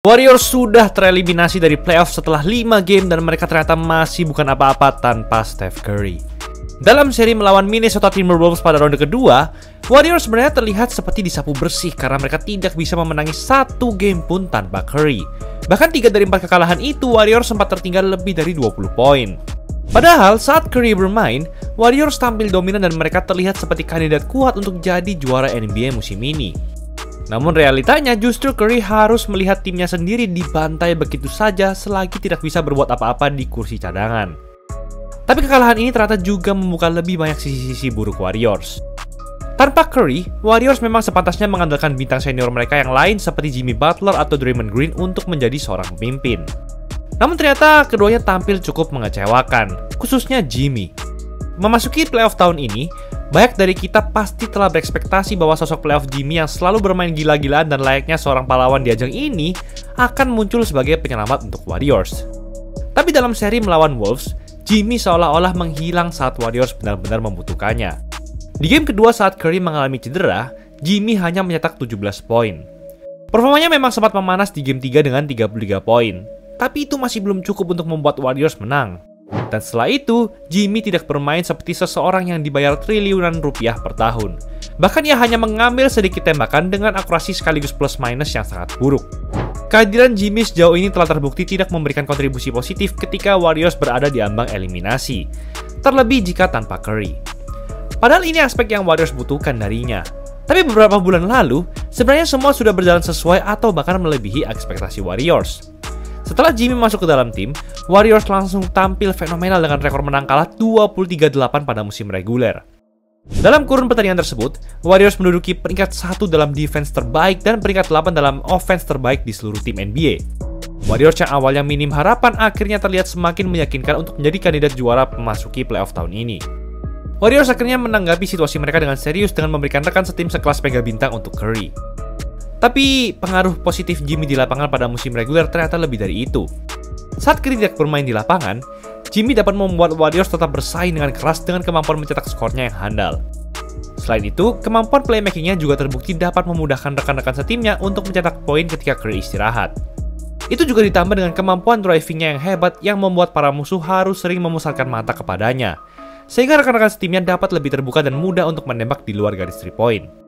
Warriors sudah tereliminasi dari playoff setelah 5 game dan mereka ternyata masih bukan apa-apa tanpa Steph Curry. Dalam seri melawan Minnesota Timberwolves pada ronde kedua, Warriors sebenarnya terlihat seperti disapu bersih karena mereka tidak bisa memenangi 1 game pun tanpa Curry. Bahkan 3 dari 4 kekalahan itu, Warriors sempat tertinggal lebih dari 20 poin. Padahal saat Curry bermain, Warriors tampil dominan dan mereka terlihat seperti kandidat kuat untuk jadi juara NBA musim ini. Namun realitanya justru Curry harus melihat timnya sendiri dibantai begitu saja selagi tidak bisa berbuat apa-apa di kursi cadangan. Tapi kekalahan ini ternyata juga membuka lebih banyak sisi-sisi buruk Warriors. Tanpa Curry, Warriors memang sepantasnya mengandalkan bintang senior mereka yang lain seperti Jimmy Butler atau Draymond Green untuk menjadi seorang pemimpin. Namun ternyata keduanya tampil cukup mengecewakan, khususnya Jimmy. Memasuki playoff tahun ini, banyak dari kita pasti telah berekspektasi bahwa sosok playoff Jimmy yang selalu bermain gila-gilaan dan layaknya seorang pahlawan di ajang ini akan muncul sebagai penyelamat untuk Warriors. Tapi dalam seri melawan Wolves, Jimmy seolah-olah menghilang saat Warriors benar-benar membutuhkannya. Di game kedua saat Curry mengalami cedera, Jimmy hanya mencetak 17 poin. Performanya memang sempat memanas di game 3 dengan 33 poin, tapi itu masih belum cukup untuk membuat Warriors menang. Dan setelah itu, Jimmy tidak bermain seperti seseorang yang dibayar triliunan rupiah per tahun. Bahkan ia hanya mengambil sedikit tembakan dengan akurasi sekaligus plus minus yang sangat buruk. Kehadiran Jimmy sejauh ini telah terbukti tidak memberikan kontribusi positif ketika Warriors berada di ambang eliminasi. Terlebih jika tanpa Curry. Padahal ini aspek yang Warriors butuhkan darinya. Tapi beberapa bulan lalu, sebenarnya semua sudah berjalan sesuai atau bahkan melebihi ekspektasi Warriors. Setelah Jimmy masuk ke dalam tim, Warriors langsung tampil fenomenal dengan rekor menang kalah 23-8 pada musim reguler. Dalam kurun pertandingan tersebut, Warriors menduduki peringkat 1 dalam defense terbaik dan peringkat 8 dalam offense terbaik di seluruh tim NBA. Warriors yang awalnya minim harapan akhirnya terlihat semakin meyakinkan untuk menjadi kandidat juara memasuki playoff tahun ini. Warriors akhirnya menanggapi situasi mereka dengan serius dengan memberikan rekan setim sekelas mega bintang untuk Curry. Tapi pengaruh positif Jimmy di lapangan pada musim reguler ternyata lebih dari itu. Saat Curry tidak bermain di lapangan, Jimmy dapat membuat Warriors tetap bersaing dengan keras dengan kemampuan mencetak skornya yang handal. Selain itu, kemampuan playmaking-nya juga terbukti dapat memudahkan rekan-rekan setimnya untuk mencetak poin ketika Curry istirahat. Itu juga ditambah dengan kemampuan driving-nya yang hebat yang membuat para musuh harus sering memusatkan mata kepadanya, sehingga rekan-rekan setimnya dapat lebih terbuka dan mudah untuk menembak di luar garis 3 point.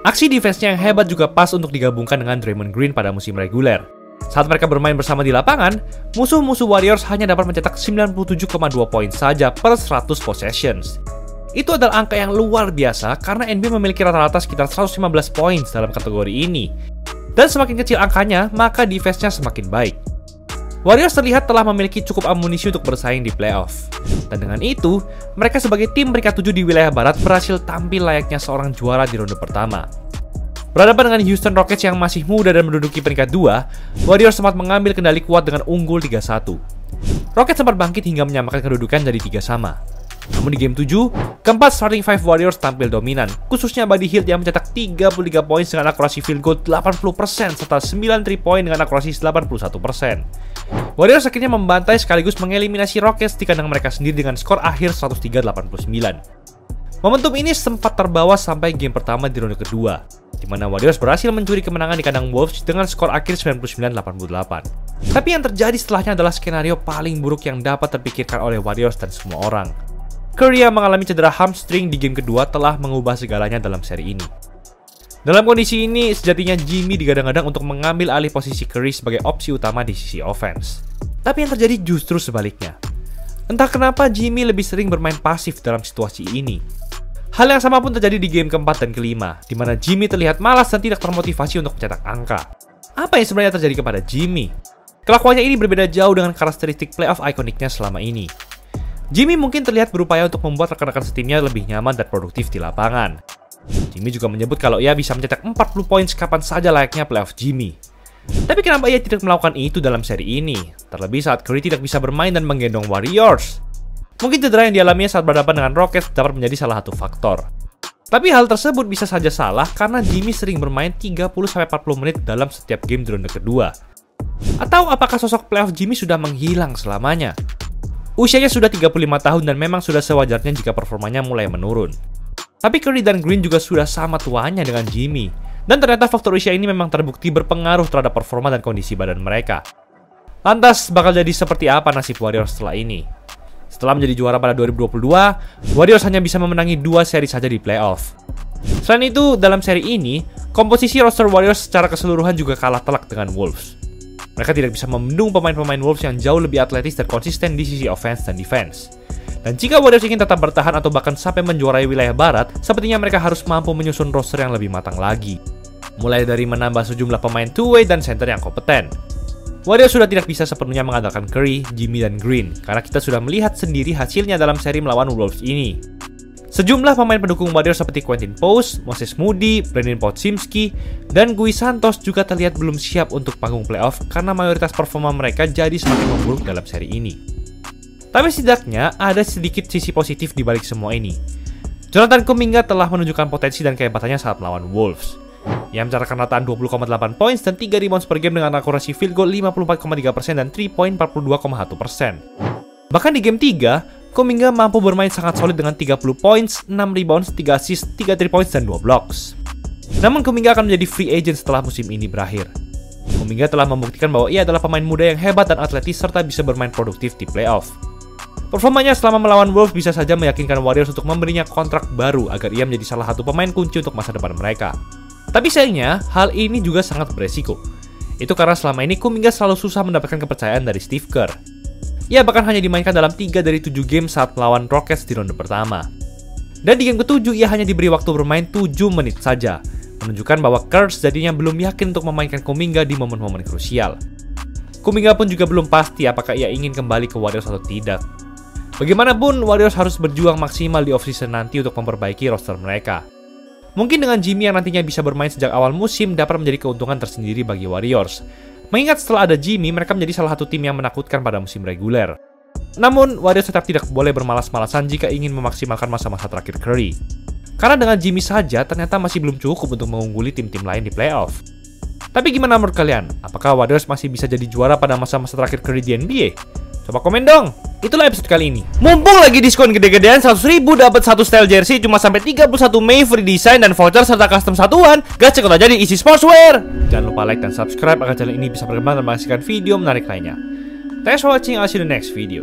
Aksi defense-nya yang hebat juga pas untuk digabungkan dengan Draymond Green pada musim reguler. Saat mereka bermain bersama di lapangan, musuh-musuh Warriors hanya dapat mencetak 97,2 poin saja per 100 possessions. Itu adalah angka yang luar biasa karena NBA memiliki rata-rata sekitar 115 poin dalam kategori ini. Dan semakin kecil angkanya, maka defense-nya semakin baik. Warriors terlihat telah memiliki cukup amunisi untuk bersaing di playoff. Dan dengan itu, mereka sebagai tim peringkat 7 di wilayah barat berhasil tampil layaknya seorang juara di ronde pertama. Berhadapan dengan Houston Rockets yang masih muda dan menduduki peringkat 2, Warriors sempat mengambil kendali kuat dengan unggul 3-1. Rockets sempat bangkit hingga menyamakan kedudukan jadi 3-sama. Namun di game 7, keempat starting five Warriors tampil dominan, khususnya Buddy Hield yang mencetak 33 poin dengan akurasi field goal 80% serta 9 3 point dengan akurasi 81%. Warriors akhirnya membantai sekaligus mengeliminasi Rockets di kandang mereka sendiri dengan skor akhir 103-89. Momentum ini sempat terbawa sampai game pertama di ronde kedua, di mana Warriors berhasil mencuri kemenangan di kandang Wolves dengan skor akhir 99-88. Tapi yang terjadi setelahnya adalah skenario paling buruk yang dapat terpikirkan oleh Warriors dan semua orang. Curry yang mengalami cedera hamstring di game kedua telah mengubah segalanya dalam seri ini. Dalam kondisi ini, sejatinya Jimmy digadang-gadang untuk mengambil alih posisi Curry sebagai opsi utama di sisi offense. Tapi yang terjadi justru sebaliknya. Entah kenapa Jimmy lebih sering bermain pasif dalam situasi ini. Hal yang sama pun terjadi di game keempat dan kelima, di mana Jimmy terlihat malas dan tidak termotivasi untuk mencetak angka. Apa yang sebenarnya terjadi kepada Jimmy? Kelakuannya ini berbeda jauh dengan karakteristik playoff ikoniknya selama ini. Jimmy mungkin terlihat berupaya untuk membuat rekan-rekan setimnya lebih nyaman dan produktif di lapangan. Jimmy juga menyebut kalau ia bisa mencetak 40 poin kapan saja layaknya playoff Jimmy. Tapi kenapa ia tidak melakukan itu dalam seri ini? Terlebih saat Curry tidak bisa bermain dan menggendong Warriors. Mungkin cedera yang dialaminya saat berhadapan dengan Rockets dapat menjadi salah satu faktor. Tapi hal tersebut bisa saja salah karena Jimmy sering bermain 30-40 menit dalam setiap game di ronde kedua. Atau apakah sosok playoff Jimmy sudah menghilang selamanya? Usianya sudah 35 tahun dan memang sudah sewajarnya jika performanya mulai menurun. Tapi Curry dan Green juga sudah sama tuanya dengan Jimmy. Dan ternyata faktor usia ini memang terbukti berpengaruh terhadap performa dan kondisi badan mereka. Lantas, bakal jadi seperti apa nasib Warriors setelah ini? Setelah menjadi juara pada 2022, Warriors hanya bisa memenangi 2 seri saja di playoff. Selain itu, dalam seri ini, komposisi roster Warriors secara keseluruhan juga kalah telak dengan Wolves. Mereka tidak bisa membendung pemain-pemain Wolves yang jauh lebih atletis dan konsisten di sisi offense dan defense. Dan jika Warriors ingin tetap bertahan atau bahkan sampai menjuarai wilayah barat, sepertinya mereka harus mampu menyusun roster yang lebih matang lagi. Mulai dari menambah sejumlah pemain two-way dan center yang kompeten. Warriors sudah tidak bisa sepenuhnya mengandalkan Curry, Jimmy, dan Green, karena kita sudah melihat sendiri hasilnya dalam seri melawan Wolves ini. Sejumlah pemain pendukung Warriors seperti Quentin Post, Moses Moody, Brandon Podziemski, dan Guy Santos juga terlihat belum siap untuk panggung playoff karena mayoritas performa mereka jadi semakin memburuk dalam seri ini. Tapi setidaknya ada sedikit sisi positif di balik semua ini. Jonathan Kuminga telah menunjukkan potensi dan kehebatannya saat melawan Wolves. Ia mencatatkan rataan 20,8 points dan 3 rebounds per game dengan akurasi field goal 54,3% dan 3 point 42,1%. Bahkan di game 3, Kuminga mampu bermain sangat solid dengan 30 points, 6 rebounds, 3 assist, 3 3 points, dan 2 blocks. Namun Kuminga akan menjadi free agent setelah musim ini berakhir. Kuminga telah membuktikan bahwa ia adalah pemain muda yang hebat dan atletis serta bisa bermain produktif di playoff. Performanya selama melawan Wolves bisa saja meyakinkan Warriors untuk memberinya kontrak baru agar ia menjadi salah satu pemain kunci untuk masa depan mereka. Tapi sayangnya, hal ini juga sangat beresiko. Itu karena selama ini Kuminga selalu susah mendapatkan kepercayaan dari Steve Kerr. Ia bahkan hanya dimainkan dalam 3 dari 7 game saat melawan Rockets di ronde pertama. Dan di game ke-7 ia hanya diberi waktu bermain 7 menit saja, menunjukkan bahwa Kerr jadinya belum yakin untuk memainkan Kuminga di momen-momen krusial. Kuminga pun juga belum pasti apakah ia ingin kembali ke Warriors atau tidak. Bagaimanapun, Warriors harus berjuang maksimal di offseason nanti untuk memperbaiki roster mereka. Mungkin dengan Jimmy yang nantinya bisa bermain sejak awal musim dapat menjadi keuntungan tersendiri bagi Warriors. Mengingat setelah ada Jimmy, mereka menjadi salah satu tim yang menakutkan pada musim reguler. Namun, Warriors tetap tidak boleh bermalas-malasan jika ingin memaksimalkan masa-masa terakhir Curry. Karena dengan Jimmy saja ternyata masih belum cukup untuk mengungguli tim-tim lain di playoff. Tapi gimana menurut kalian? Apakah Warriors masih bisa jadi juara pada masa-masa terakhir Curry di NBA? Coba komen dong! Itulah episode kali ini. Mumpung lagi diskon gede-gedean 100.000 dapat satu style jersey cuma sampai 31 Mei, free design dan voucher serta custom satuan. Gas cek aja di Easy Sportswear. Jangan lupa like dan subscribe agar channel ini bisa berkembang dan menghasilkan video menarik lainnya. Thanks for watching, I'll see you in the next video.